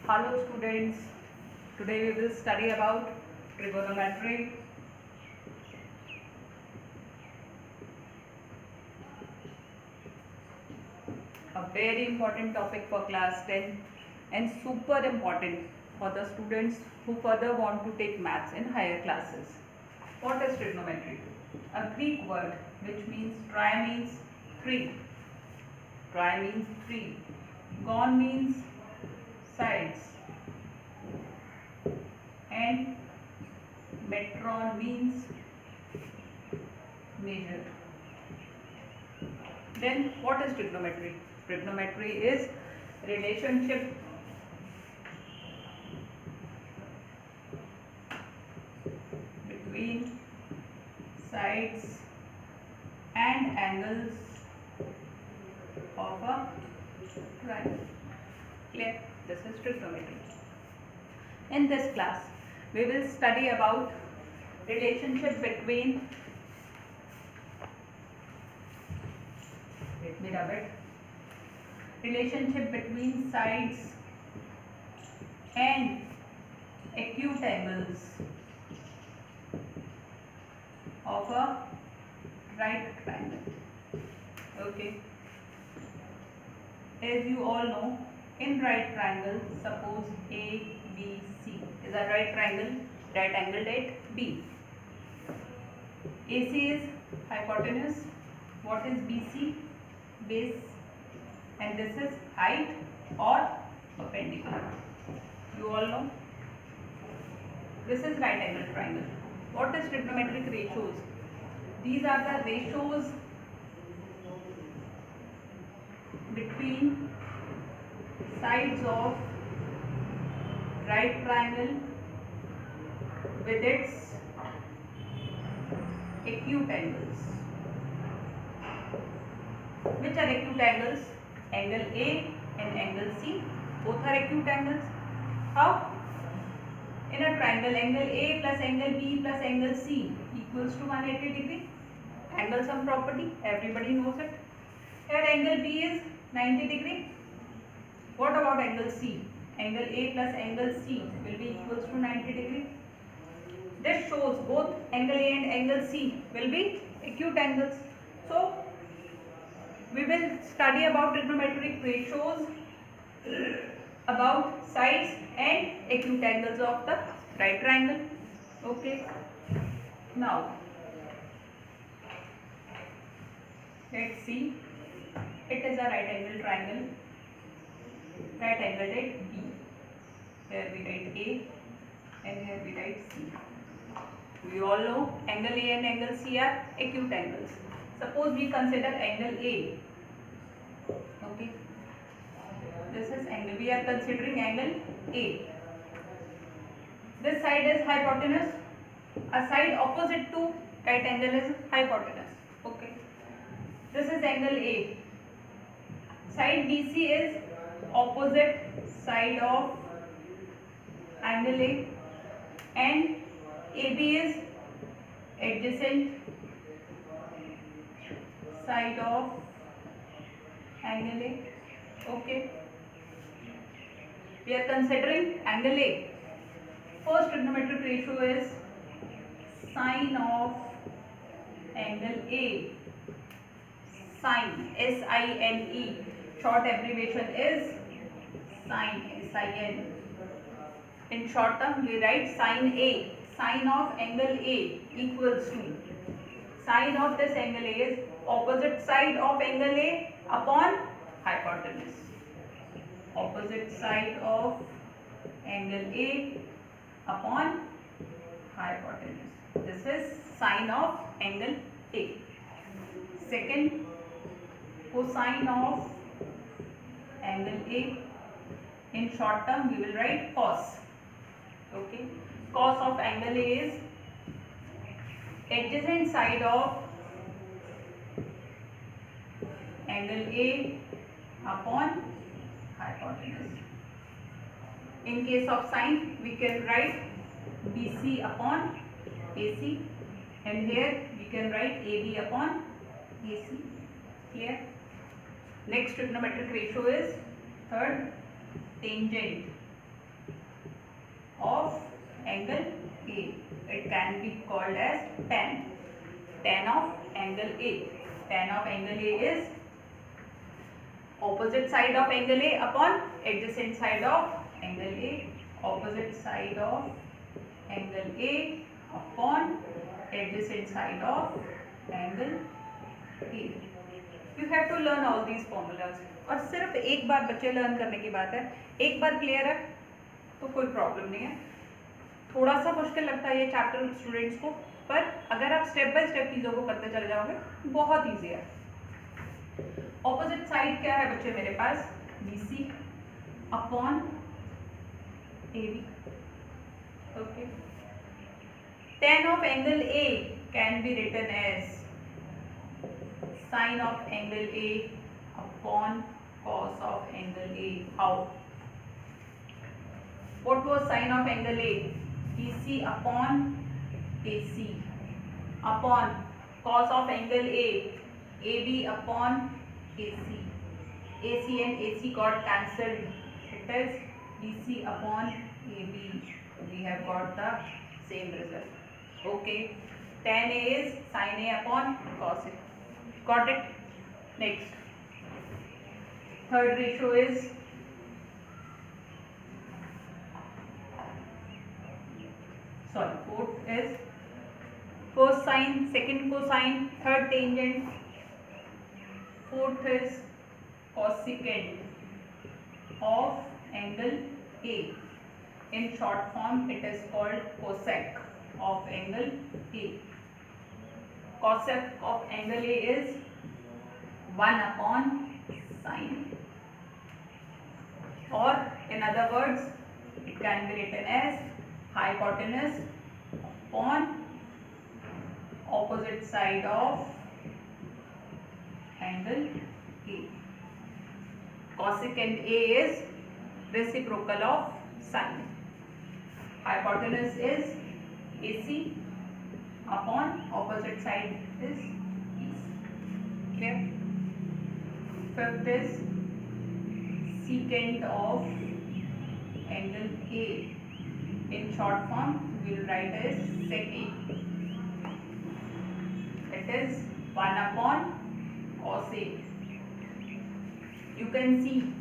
Hello students, today we will study about trigonometry. A very important topic for class 10 and super important for the students who further want to take maths in higher classes. What is trigonometry? A Greek word which means tri means three. Tri means three. Gon means sides. And metron means measure. Then what is trigonometry? Trigonometry is relationship between sides and angles of a triangle. Clear? This is trigonometry. In this class, we will study about relationship between sides and acute angles of a right triangle. Okay. As you all know, in right triangle, suppose A, B, C is a right triangle, right angled at B. AC is hypotenuse. What is BC? Base. And this is height or perpendicular. You all know. This is right angled triangle. What is trigonometric ratios? These are the ratios between sides of right triangle with its acute angles. Which are acute angles? Angle A and angle C. Both are acute angles. How? In a triangle, angle A plus angle B plus angle C equals to 180 degree. Angle sum property, everybody knows it. Here angle B is 90 degree. What about angle C? Angle A plus angle C will be equals to 90 degree. This shows both angle A and angle C will be acute angles. So, we will study about trigonometric ratios about sides and acute angles of the right triangle. Okay. Now, let's see. It is a right angle triangle. Right angled at B. Here we write A and here we write C. We all know angle A and angle C are acute angles. Suppose we consider angle A. Okay. This is angle. We are considering angle A. This side is hypotenuse. A side opposite to right angle is hypotenuse. Okay. This is angle A. Side BC is opposite side of angle A and AB is adjacent side of angle A. Okay. We are considering angle A. First trigonometric ratio is sine of angle A. Sine, S-I-N-E. Short abbreviation is sine, S-I-N. In short term, we write sine A. Sine of angle A equals to sine of this angle A is opposite side of angle A upon hypotenuse. Opposite side of angle A upon hypotenuse. This is sine of angle A. Second, cosine of angle A. In short term, we will write cos. Okay. Cos of angle A is adjacent side of angle A upon hypotenuse. In case of sine, we can write BC upon AC, and here we can write AB upon AC. Clear? Next trigonometric ratio is third, tangent. of angle A. It can be called as tan. Tan of angle A. Tan of angle A is opposite side of angle A upon adjacent side of angle A. Opposite side of angle A upon adjacent side of angle A. You have to learn all these formulas. और सिर्फ एक बार बच्चे learn करने की बात है, एक बार clear है तो कोई प्रॉब्लम नहीं है. थोड़ा सा मुश्किल लगता है ये चैप्टर स्टूडेंट्स को, पर अगर आप स्टेप बाय स्टेप चीज़ों को करते चले जाओगे बहुत ईजी है. ऑपोजिट साइड क्या है बच्चे मेरे पास? BC upon AB. Okay. tan of angle A can be written as sin of angle A upon cos of angle A. How? What was sin of angle A? BC upon AC upon cos of angle A, AB upon AC. AC and AC got cancelled. It is BC upon AB. We have got the same result. Okay. Tan A is sin A upon cos A. Got it? Next. Third ratio is fourth is first sine, second cosine, third tangent, fourth is cosecant of angle A. In short form, it is called cosec of angle A. Cosec of angle A is 1 upon sine, or in other words, it can be written as hypotenuse upon opposite side of angle A. Cosecant A is reciprocal of sine. Hypotenuse is AC upon opposite side is BC. Clear? Fifth is secant of angle A. In short form, we will write as sec A. It is 1 upon cos A. You can see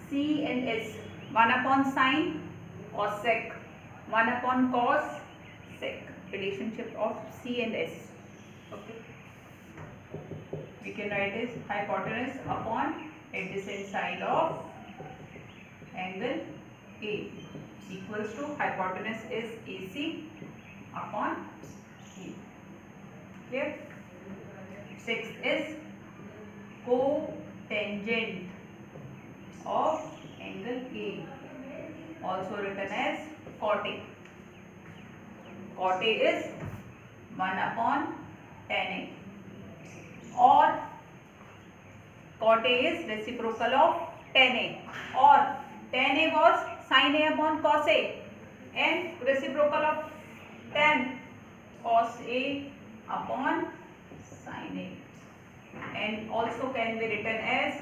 C and S. 1 upon sine, cos sec. 1 upon cos, sec. Relationship of C and S. Okay. We can write as hypotenuse upon adjacent side of angle A equals to hypotenuse is AC upon A. Clear? Sixth is cotangent of angle A, also written as cot A. Cot A is 1 upon tan A, or cot A is reciprocal of tan A, or tan A was sin A upon cos A, and reciprocal of tan cos A upon sin A, and also can be written as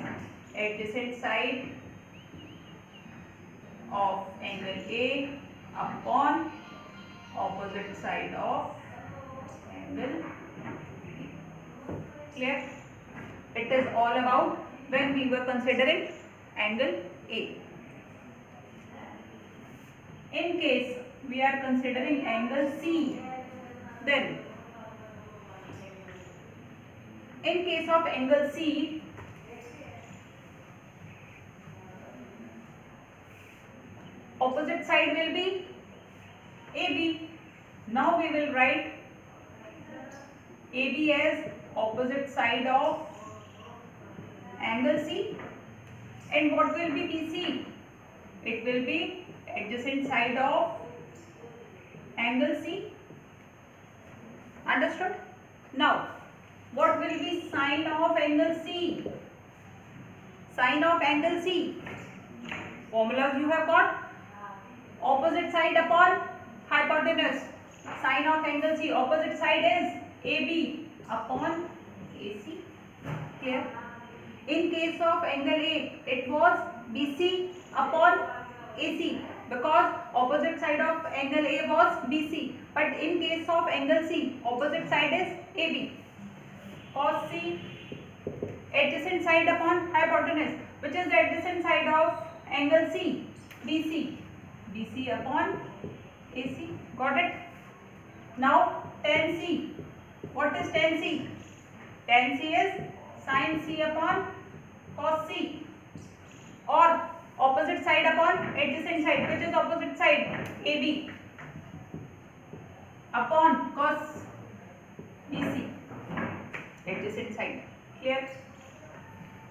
adjacent side of angle A upon opposite side of angle A. Clear? It is all about when we were considering angle A. In case we are considering angle C, then in case of angle C, opposite side will be AB. Now we will write AB as opposite side of angle C. And what will be BC? It will be adjacent side of angle C. Understood? Now, what will be sine of angle C? Sine of angle C. Formulas you have got. Opposite side upon hypotenuse. Sine of angle C. Opposite side is AB upon AC. Clear? In case of angle A, it was BC upon AC, because because opposite side of angle A was BC, but in case of angle C, opposite side is AB. Cos C, adjacent side upon hypotenuse, which is the adjacent side of angle C, BC. BC upon AC. Got it? Now tan C. What is tan C? Tan C is sin C upon cos C, or opposite side upon adjacent side, which is opposite side AB upon cos BC, adjacent side. Clear?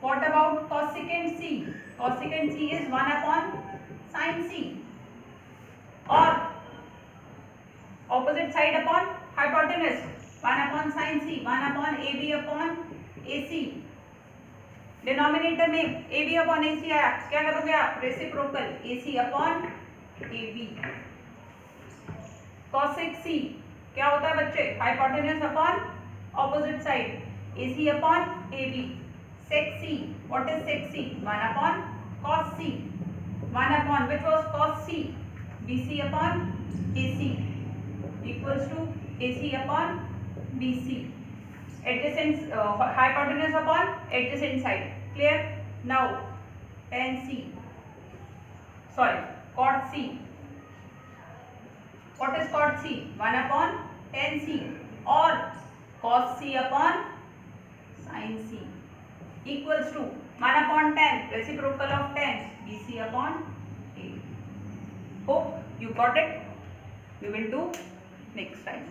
What about cosecant C? Cosecant C is 1 upon sin C, or opposite side upon hypotenuse, 1 upon sin C, 1 upon AB upon AC. Denominator में AB upon AC आया, क्या करोगे आप? Reciprocal AC upon AB. cosec C क्या होता है बच्चे? Hypotenuse upon opposite side, AC upon AB. sec C, what is sec C? 1 upon cos C, 1 upon which was cos C, BC upon AC equals to AC upon BC. Adjacent hypotenuse upon adjacent side. Clear? Now tan C, sorry, cot C. What is cot C? 1 upon tan C, or cos C upon sin C equals to 1 upon tan, reciprocal of tan, BC upon A. Hope you got it. We will do next time.